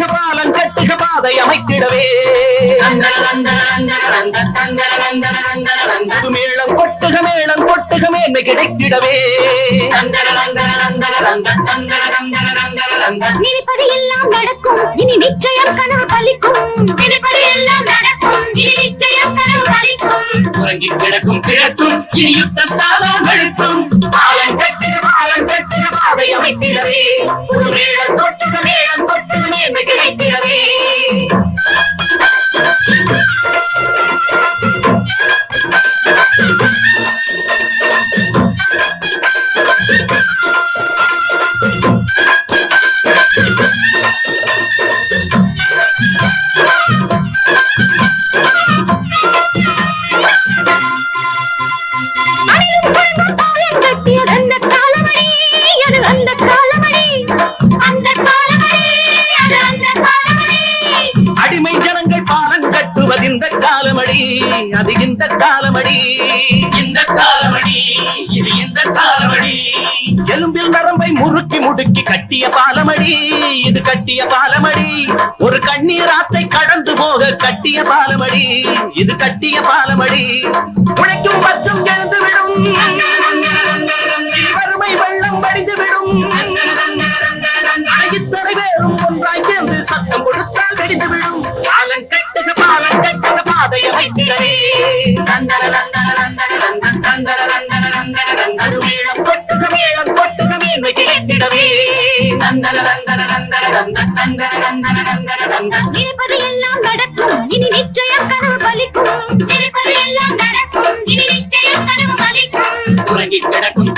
பாலம் கட்டுக பாதை அமைத்திடவே மேளம் கொட்டுக மேன்மை கிடைத்திடவே நினைப்பது எல்லாம் நடக்கும் இனி நிச்சயம் கனவு பலிக்கும் நினைப்பது எல்லாம் நடக்கும் இனி நிச்சயம் கனவு பலிக்கும் உறங்கி கிடக்கும் கிழக்கும் இனி யுத்தத்தாலும் வெளுக்கும் பாலம் கட்டுக பாதை அமைத்திடவே மேளம் கொட்டுக மேன்மை கிடைத்திடவே அடிமை ஜனங்கள் பாலம் கட்டுவது இந்த காலமடி அது இந்த காலமடி இது இந்த காலமடி எலும்பில் நரம்பை முறுக்கி முடுக்கி கட்டிய பாலமடி இது கட்டிய பாலமடி ஒரு கண்ணீர் ஆத்தை கடந்து போக கட்டிய பாலமடி இது கட்டிய பாலமடி உழைக்கும் மற்றும் எழுந்து விடும் வறுமை வெள்ளம் வடிந்து விடும் இத்தனை பேரும் ஒன்றாய் சேர்ந்து சத்தம் கொடுத்தால் வெடிந்து விடும் பாலம் கட்டுக பாதை அமைத்திடவே மேளம் கொட்டுக மேன்மை கிடைத்திடவே நினைப்பது எல்லாம் நடக்கும் இனி நிச்சயம் கனவு பலிக்கும் நினைப்பது எல்லாம் நடக்கும் இனி நிச்சயம் கனவு பலிக்கும் உறங்கி கிடக்கும்